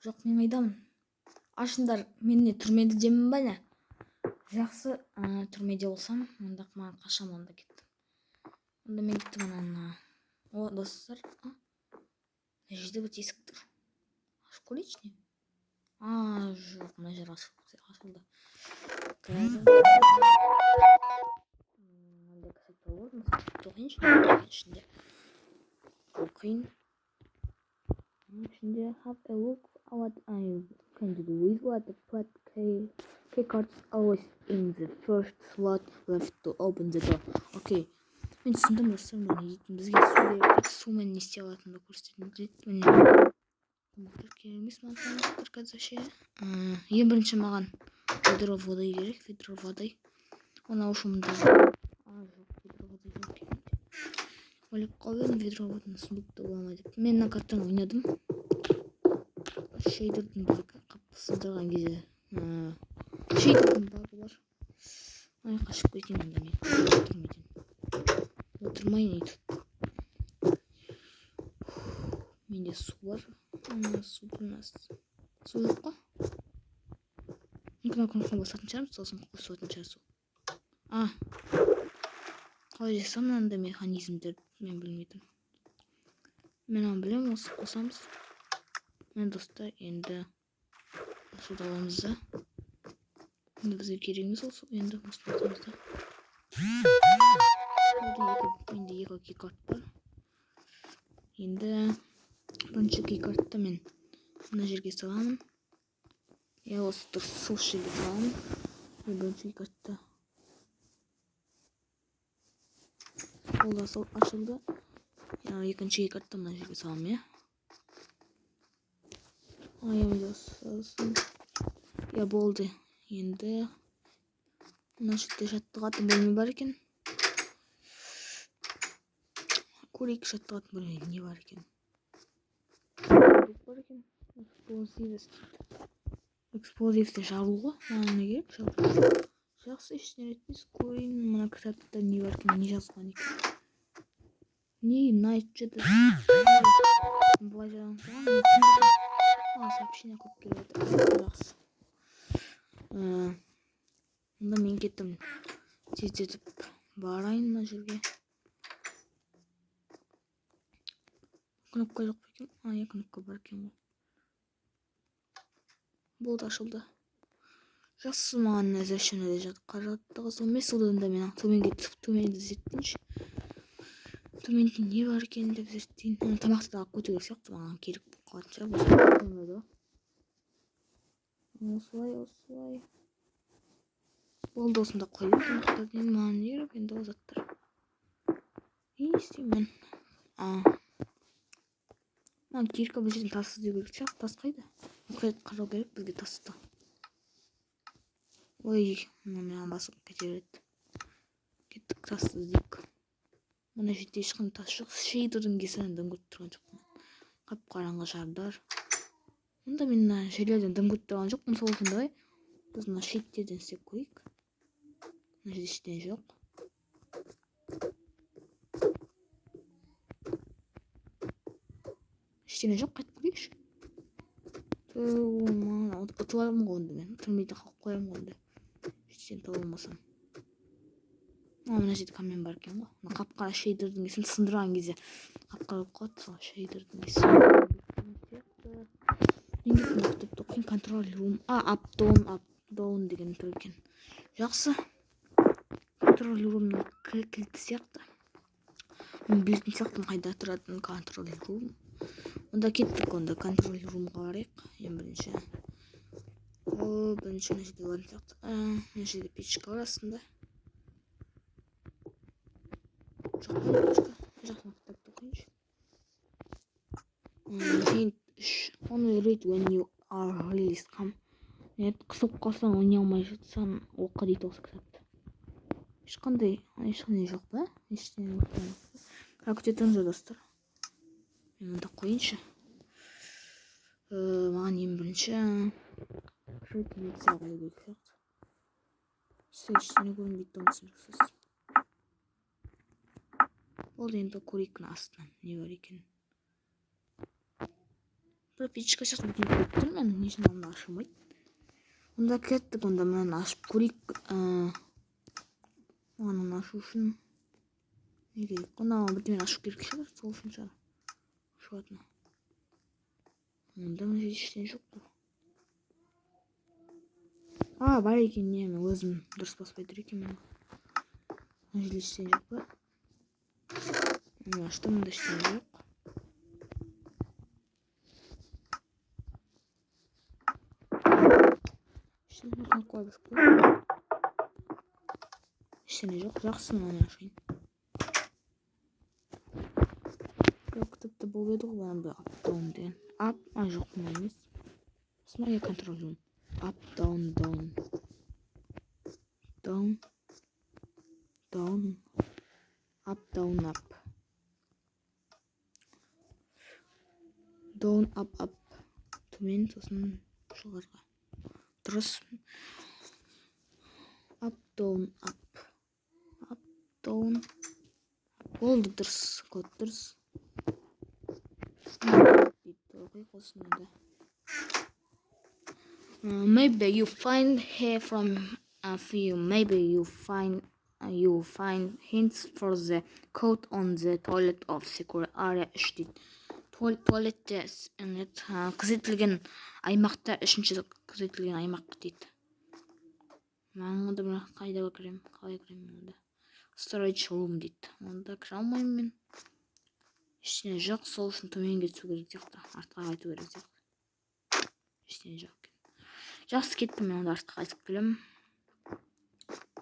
Жоқ, мен қайдамын. Ашыңдар, мен не түрмеде жемін ба не? Жақсы, түрмеде болсам, онда маған қашам, онда кеттім. Онда мен кеттім ананы. О, достар, мына жерде бір тесік тұр. Ашып көрейінші не? Жоқ, мына жер ашылды. Мынандай кісі толыр, тоқайыншы ішінде. Оқиын. Içinde have a look at what I can do with what the put key cards always in the first slot left to open the door. Окей. Мен түсіндім достар, бізге су керек, сумен не істей алатынымды көрсететін. Міне. Керек емес маған қазір ше. Ең бірінші маған ведро воды керек, ведро воды. Оны ошымда. Жоқ, ведро воды жоқ екен. Ойлап қалдым, ведро воданы сундукта боламайды деп. Мен мына картаны ойнадым. Шейдердің багы сындырған кезде шейдердің багы бар. Ай, қашып кетейін онда мен отырмайын өйтіп. Менде су бар. Су жоқ қой. Мүмкін кнопканы басатын шығармын, сосын қосатын шығар су. Қалай жасам мынандай механизмдерді мен білмейтін. Мен оны білемін, осы қосамыз. Мен достар, енді суды аламыз да. Енді бізге керек емес ол су, енді осыны қосамыз да. Менде екі кейкарт бар. Енді бірінші кейкартты мен мына жерге саламын. Осы дұрыс сол жерге саламын. Бірінші кейкартты. Ол да сол ашылды. Екінші кейкартты мына жерге саламын, болды. Енді мына жерде жаттығатын бөлме бар екен. Көрейік, жаттығатын бөлме не бар екен. Эксплозивті жабыл ғой. Маған не керек? Жабыл. Жақсы, ештеңе етпес. Көрейін, мына кітапта не бар екен, не жазған екен. Не найтчыды. Былай жағын соған. Сообщение көп келеді. Жақсы. Онда мен кеттім. Тездетіп барайын мына жерге. Кнопка жоқ екен. Кнопка бар екен ғой. Болды, ашылды. Жақсы, маған әзіршіне де қараттығы сол судан да мен төменді зерттейінші. Төменде не бар екен деп зерттейін. Тамақты да алып көтеру сияқты, маған керек болып қалатын шығар. Осылай. Болды, осында қойдым тамақтарды. Енді маған не керек енді ол заттар. Не істеймін мен? Маған кирка бұл жерден тас іздеу керек сияқты. Тас қайда? Қарау керек бізге тасты. Ой, маған басып кетереді. Кеттік, тасты іздейік. Мына жерде ешқандай тас жоқ. Шейдердің кесірінен дым көріп тұрған жоқпын. Қап-қараңғы жардар. Онда мен мына жерлерден дым көріп тұрған жоқпын. Сол сондай. Біз мына шеттерден істеп көрейік. Мына жерде ештеңе жоқ. Ештеңе жоқ, қайтып көрейікші. Ұтыларым ғой онда мен. Түрмеде қалып қоямын ғой онда. Ештеңе табылмасам. Мына жерде камен бар екен ғой. Қап-қара шейдердің кесірін сындырған кезде қап-қара болып қалады. Сол шейдердің кесірін. Мен кеттім кітапты оқиын. Контроль рум. Апдаун деген тұр екен. Жақсы. Контроль румның кілті сияқты. Мен білетін сияқтымын қайда тұратын контроль рум. Онда кеттік, онда контроль румға барайық. Ең бірінші. Бірінші мына жерде болатын сияқты. Мына жерде печка бар астында. Жақсы кітапты оқиыншы. Hint 3. Only read when you are really calm. Қысылып қалсаң, ойнай алмай жатсаң, оқы дейді осы кітапты. Ешқандай жоқ па? Ештеңе жоқ. Как күтетіңіз достар? Мен мұнда қойыншы. Маған ең бірінші ештеңе көрінбейді домсын жасыз. Болды, енді көрейік астынан не бар екен. пропитчика сияқты бүтін көріп тұрмын мен. Несін оны ашылмайды. Онда кеттік, онда мынаны ашып көрейік. Оны ашу үшін не керек? Оны бірдеңе ашу керек шығар, сол үшін шығар. Шығатын. Онда мына жерде ештеңе жоқ қой. Бар екен, не, мен өзім дұрыс баспай тұр екенмін. Мына жерде ештеңе жоқ па? Мен аштым, мұнда ештеңе жоқ. Ештеңе қойып қой. Ештеңе жоқ, жақсы, мынаны ашайын. Тіпті бұл еді ғой, бәрін бір up-down деген. Жоқ, мына емес. Смотри, контроль рум. Up-down, down. Down. Down. Up-down, up. Down, up. Төмен, сосын жоғарыға. Дұрыс. Up-down, up. Up-down. Болды, дұрыс. Код дұрыс. Maybe you find here from a few. Maybe you find hints for the code on the toilet of secure area іште. Туалетте күзетілген аймақта, үшінші күзетілген аймақ дейді. Мен онда бірақ қайда кіремін? Қалай кіремін онда? Storage room дейді. Онда кіре алмаймын мен. Ештеңе жоқ, сол үшін төменге түсу керек сияқты. Артқа қайту керек сияқты. Ештеңе жоқ екен. Жақсы, кеттім, мен онда артқа қайтып келемін.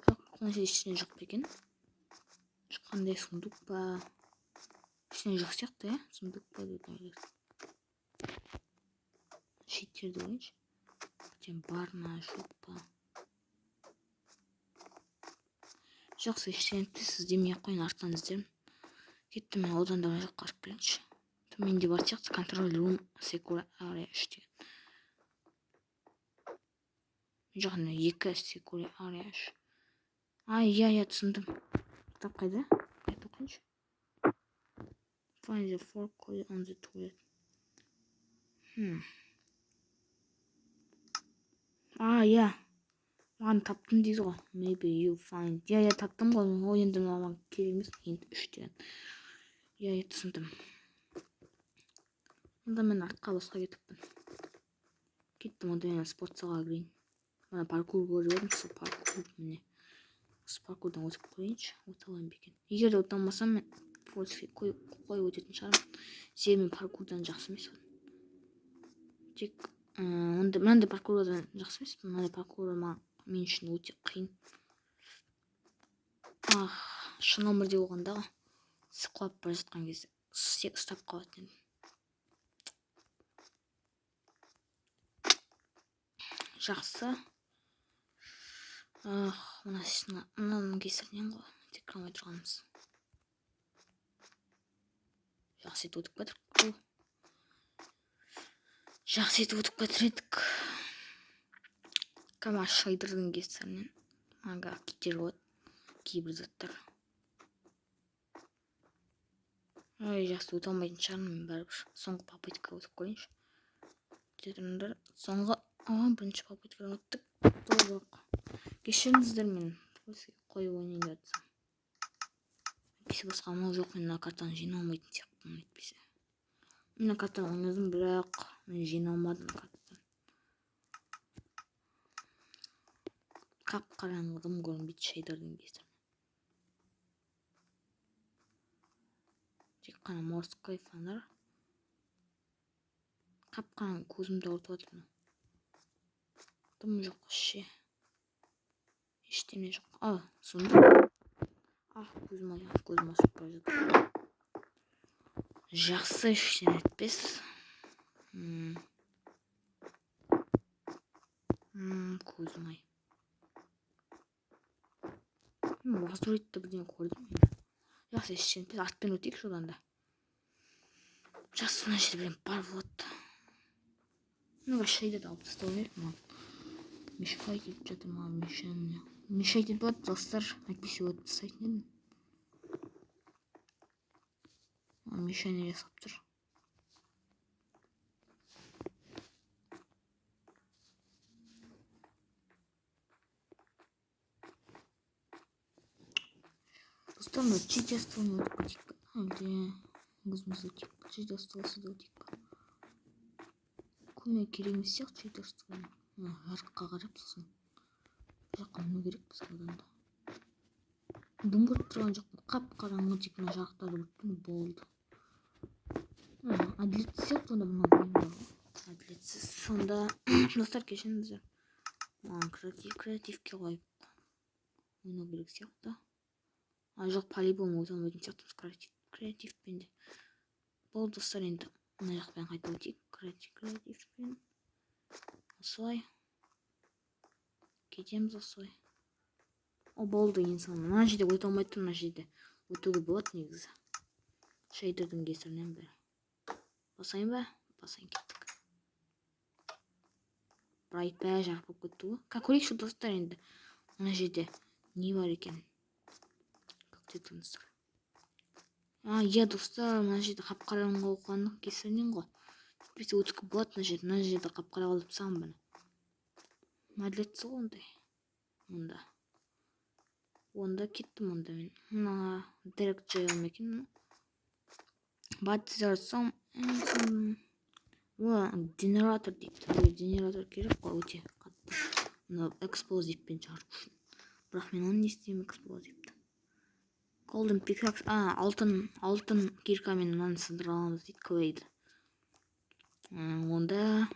Жоқ, мына жерде ештеңе жоқ екен. Қандай сундук па? Ештеңе жоқ сияқты, иә? Сундук па дейді. Шиттерді ойыншы. Бар ма, жоқ па? Жақсы, ештеңе сіз демей қойын, артынан іздерім. Кеттім, мен одан да жаққа қарып келейінші. Төменде бар сияқты, control room secure area іште. Жоқ, екі secure area іш. Иә, түсіндім. Кітап қайда? Қайда оқайыншы. Find the four code on the toilet. Иә. Маған таптым дейді ғой. Maybe you find. Иә, таптым ғой. Ол енді маған керек емес. Енді үштен. Иә, түсіндім. Онда мен артқа босқа кетіппін. Кеттім, онда мен спорт залға кірейін. Мына паркур көріп едім, сол паркур міне. Осы паркурдан өтіп көрейінші. Өте аламын бекен. Егер де өте алмасам, мен қой өтетін шығармын. Себебі мен паркурдан жақсы емес. Тек мынандай паркурдан жақсы емес. Мынандай паркур мен үшін өте қиын. Шын өмірде болғандағы құлап бара жатқан кезде ұстап қалатын едім. Жақсы. Мынаның кесірінен ғой. Тек кіре алмай тұрғанымыз. Жақсы етіп өтіп кетірік. Жақсы етіп өтіп кетіредік. Кама шайдырдың кесірінен. Ага, кетер болады. Кейбір заттар. Жақсы өте алмайтын шығармын, бәрібір. Соңғы попытка өтіп көрейінші. Соңғы бірінші попыткадан өттік. Толық. Кешіріңіздер, мен қойып ойнайын жатсам. Кесе басқа амал жоқ, мен мына картаны жиналмайтын сияқтымын етпесе. Мына картаны ойнадым, бірақ мен жиналмадым картадан. Қап-қараңғым көрінбейді шайдардың кесірінен. Тек қана морской фонарь. Қап-қараңғы көзімді ауыртып жатыр. Дым жоқ ше. Ештеңе жоқ. Сонда. Көзім ашып бара жатыр. Жақсы, ештеңе етпес. Көзім ай. Лазуритті бірден көрдім. Жақсы, ештеңе етпес. Артпен өтейік жодан да. Жақсы, мына жерде білем бар болады. Шайды да алып тастау керек маған. Мешкай кетіп жатыр маған мешайын. Мешай кетіп болады, достар. Әйтпесе өтіп тастайтын едім. Мешайны жасап тұр. достарына чити осталын өтіп кетейік па? Әлде өзіміз өтейік па? Чити осталса да өтейік па? Көмек керек емес сияқты чити осталын. Жарыққа қарап сосын. Бұл жаққа міну керек біз одан да. Дым көріп тұрған жоқпын. Қап-қараңғы тек мына жарықтарды көріп болды. Әділетсіз сияқты онда мына ойында. Әділетсіз. Сонда достар кешіріңіздер. Креативке қойып ойнау керек сияқты. Жоқ, по-любому ойнамайтын сияқтымыз креативпен де. Бұл достар енді мына жақпен қайта өтейік. Креативпен. Осылай. Кетеміз осылай. Болды инсан. Мына жерде өте алмай тұр, мына жерде. Өтуге болады негізі. Шейдердің кесірінен бәрі. Басайын ба? Басайын, кеттік. Брайт бәрі жарық болып кетті ғой. Көрейікші достар енді. Мына жерде не бар екен? Как детіңіздер? Иә достар, мына жерде қап-қараңғы оқығандық кесірінен ғой. Жетпесе өтуге болады мына жерде қап-қара қалып сам бәні. Әділетсіз ғой ондай. Онда кеттім онда мен. Мына директ жай алмай екен. But there some генератор дейді. Генератор керек қой өте қатты. Мына эксплозивпен шығарып үшін. Бірақ мен оны не істеймін эксплозивті. Golden pickaxe. Алтын киркамен мынаны сындыра аламыз дейді көбейді. Онда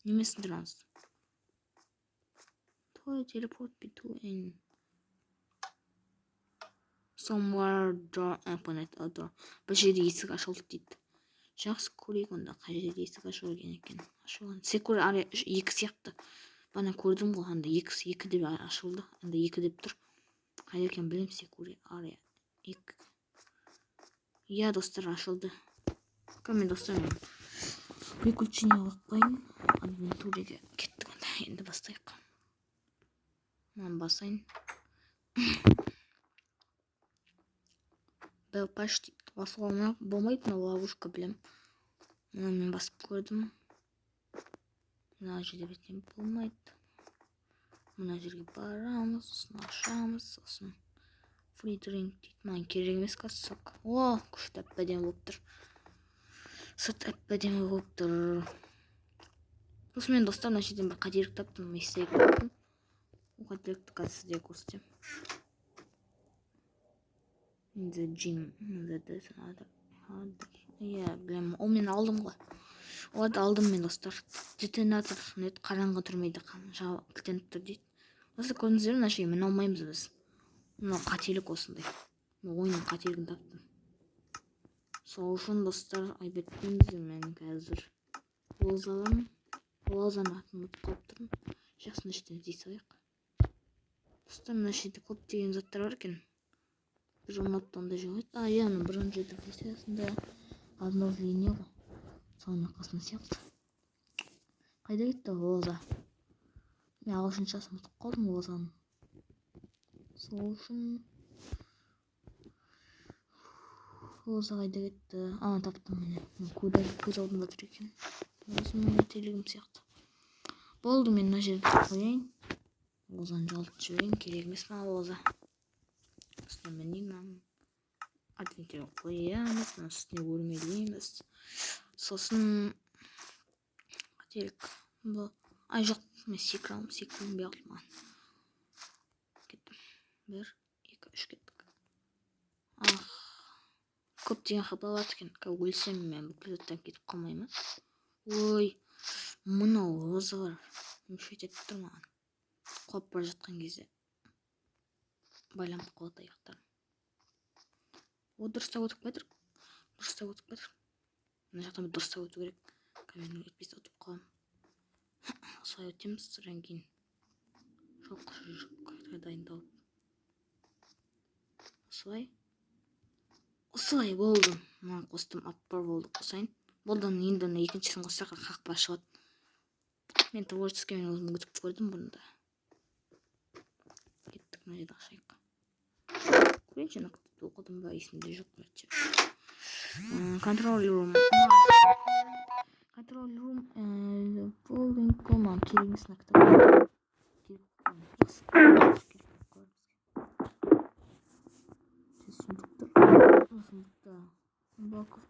неме сындырамыз? Teleport between somewhere door open it door. Бір жерде есік ашылды дейді. Жақсы көрейік онда қай жерде есік ашылған екен. Ашылған. Секур ария 2 сияқты. Бана көрдім ғой анда 2 деп ашылды. Анда 2 деп тұр. Қай екен білем секур ария 2. Иә достар ашылды. Көмен достар мен приключение қойып қойын. Адвентуреге кеттік онда. Енді бастайық. Мен басайын. Бәу почти басуға болмайды, но ловушка білем. Мен басып көрдім. Мына жерде бетем болмайды. Мына жерге барамыз, сосын ашамыз, сосын free drink дейді. Маған керек емес қазір. Күшті әп-әдемі болып тұр. Сүт әп-әдемі болып тұр. Сосын мен достар мына жерден бір қателік таптым. Мистейк таптым. Қателікті қазір сізге көрсетем. The gym. Иә, білем. Ол мен алдым ғой. Оларды алдым мен достар. Детонатор қараңғы тұрмайды. Кілтеніп тұр дейді. Осы көрдіңіздер мына жай мен алмаймыз біз. Мына қателік осындай. Мен ойынның қателігін таптым. Сол үшін достар айбеттіңіздер мен қазір. Олзаламын. Олзаны атын ұмытып қалып тұрмын. Жақсы мына жерден іздей салайық. Достар мына жерде көптеген заттар бар екен. Бір ұнаттығында жоқ еді. Иә, бірінші жерде версиясында обновление ғой. Соның қасына сияқты. Қайда кетті Лоза? Мен ағылшыншасын ұмытып қалдым Лозаны. Сол үшін Лоза қайда кетті? Таптым міне. Көз алдымда тұр екен. Өзімнің ертелігім сияқты. Болды, мен мына жерді қояйын. Лозаны жалпы жіберейін, керек емес маған Лоза. Сосын мен адвентуре қоямыз, үстіне өрмелейміз. Сосын қателік. Жоқ, мен секірім беғылды маған. Кеттім. 1, 2, 3 кеттік. Көптеген хабарлар екен. Өлсем мен бүкіл заттан кетіп қалмаймын. Ой, мынау Лозалар мүшет етіп тұр маған. Қуап бара жатқан кезде байланып қалады аяқтарым. Дұрыстап өтіп кетір. Мына жақтан дұрыстап өту керек. Камераны етпесті өтіп қалам. Осылай өтеміз, содан кейін. Жоқ, дайындалып. Осылай болды. Маған қостым, аппар болды қосайын. Болды, енді екіншісін қоссақ қақпа шығады. Мен творческий мен өзім өтіп көрдім бұрында. Кеттік мына жерде ашайық. Көрейінші нақтықты оқыдым ба, есімде жоқ. Control room. Folding command. Керек емес нақтықты.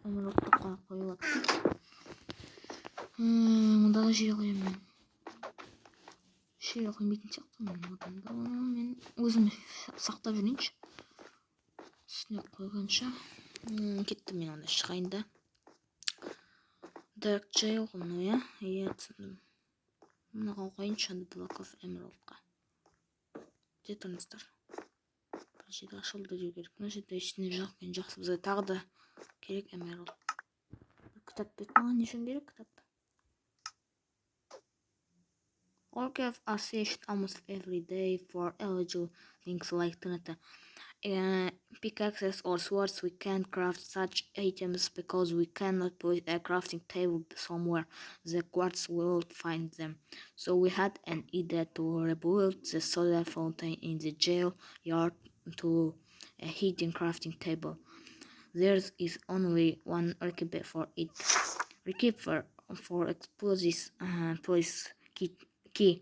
Emerald'ды қойылады. Мында да жиі қоямын мен. Жиі қоймайтын сияқтымын. Мен өзім сақтап жүрейінші. Үстіне қойғанша. Кеттім мен онда шығайын да. Dark Jail ғыны, иә, түсіндім. Мынаған қойыншы The Block of Emerald'ға. Де тұрыңыздар. Бұл жерде ашылды деу керек. Мына жерде ештеңе жоқ екен, жақсы, бізге тағы да керек Emerald. Кітап берді маған, не үшін керек кітап? Orcave are searched almost every day for eligible things like pickaxes or swords. We can't craft such items because we cannot put a crafting table somewhere the quartz will find them. So we had an idea to rebuild the soda fountain in the jail yard to a hidden crafting table. There is only one recipe for it. Recipe for explosives, please key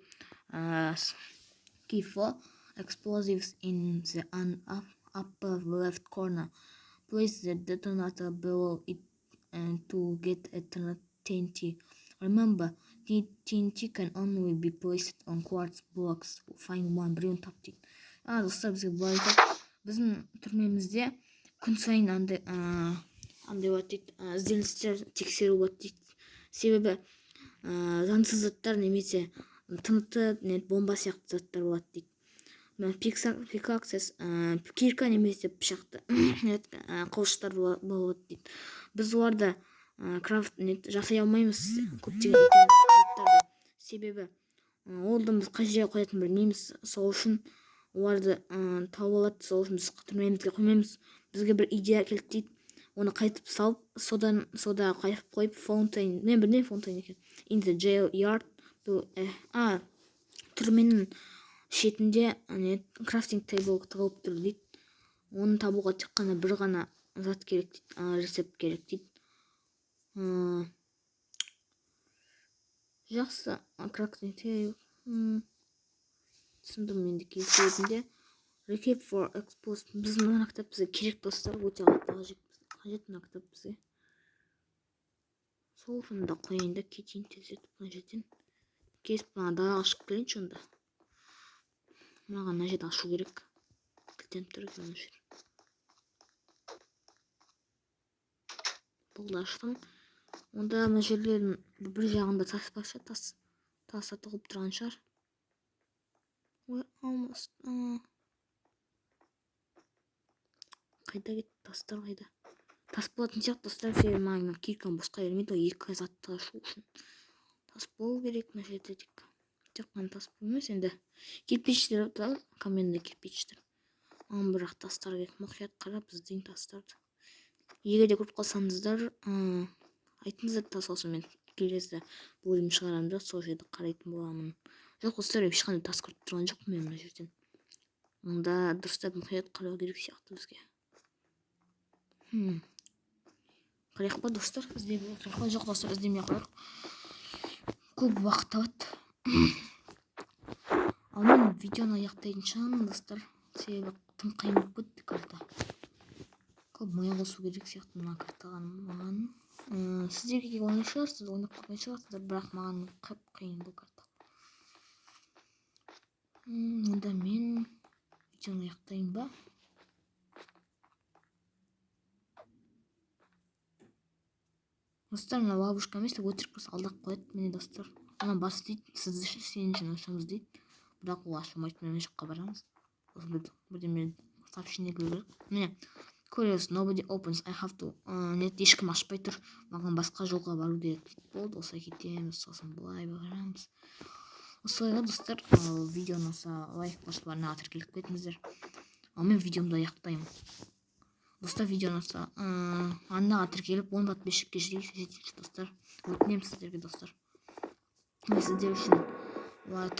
for explosives in the upper left corner. Place the detonator below it to get a TNT. Remember, TNT can only be placed on quartz blocks. Find one. Біреуін тап дейді. Достар, бізге былай айтады. Біздің түрмемізде күн сайын андай болады дейді. Ізденістер тексеру болады дейді. Себебі заңсыз заттар немесе тынықты бомба сияқты заттар болады дейді. Пикаксес, кирка немесе пышақты қылыштар болады дейді. Біз оларды крафт жасай алмаймыз көптеген заттарды. Себебі олды біз қай жерге қоятынын білмейміз. Сол үшін оларды тауып алады. Сол үшін біз түрмемізге қоймаймыз. Бізге бір идея келді дейді. Оны қайтып салып, сода қойып fountain, мен білмеймін fountain екен. In the jail yard түрменің шетінде крафтинг тейбл тығылып тұр дейді. Оны табуға тек қана бір ғана зат керек дейді, рецепт керек дейді. Жақсы, крафтинг тейбл. Түсіндім менде келісетінде. Recap for exposed. Біз мына кітап бізге керек достар, өте қажет мына кітап бізге. Сол үшін да қояйын да кетейін тездетіп мына жерден. Кесіп мына далаға шығып келейінші онда. Маған мына жерді ашу керек. Кілтеніп тұр екен мына жер. Бұл да аштым. Онда мына жерлердің бір жағында тас бар шығар, тас тығылып тұрған шығар. Қайда кетті тастар, қайда? Тас болатын сияқты достар, себебі маған киркам босқа бермейді, екі затты ашу үшін. Тас болу керек мына жерде тек қана тас болмас енді. Кирпичтер да, каменный кирпичтер. Маған бірақ тастар керек. Мұқият қарап іздейін тастарды. Егер де көріп қалсаңыздар, айтыңыздар тас болса мен келесі бөлім шығарамын да, сол жерді қарайтын боламын. Жоқ достар, ешқандай тас көріп тұрған жоқпын мен мына жерден. Онда дұрыстап мұқият қарау керек сияқты бізге. Қарайық па достар, қарайық па, жоқ достар, іздемей қарайық. Көп уақыт алады. Ал мен видеоны аяқтайтын шығамын достар, себебі тым қиын болып кетті карта. Көп мия қосу керек сияқты мына картаға маған. Сіздерге оңай шығар, сіз ойнап көрген шығарсыздар, бірақ маған көп қиын бұл карта. Онда мен видеоны аяқтайын ба? Достар, мына ловушка емес, өтірік просто алдап қояды мені достар. Ана бас дейді, сізді сен үшін ашамыз дейді. Бірақ ол ашылмайды, мен жаққа барамыз. Бірдеме сообщение келу керек. Міне, curious, nobody opens, I have to. Нет, ешкім ашпай тұр, маған басқа жолға бару керек дейді. Болды, осылай кетеміз, сосын былай барамыз. Осылайға достар, видеоны лайк басып арнаға тіркеліп кетіңіздер. Ал мен видеомды аяқтаймын. Достар, видеоны арнаға тіркеліп 10 подписчикке жетейінші достар. Өтінемін сіздерге достар. Мен сіздер үшін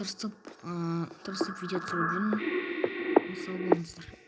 тырысып видео түсіріп жүрмін. Сау болыңыздар.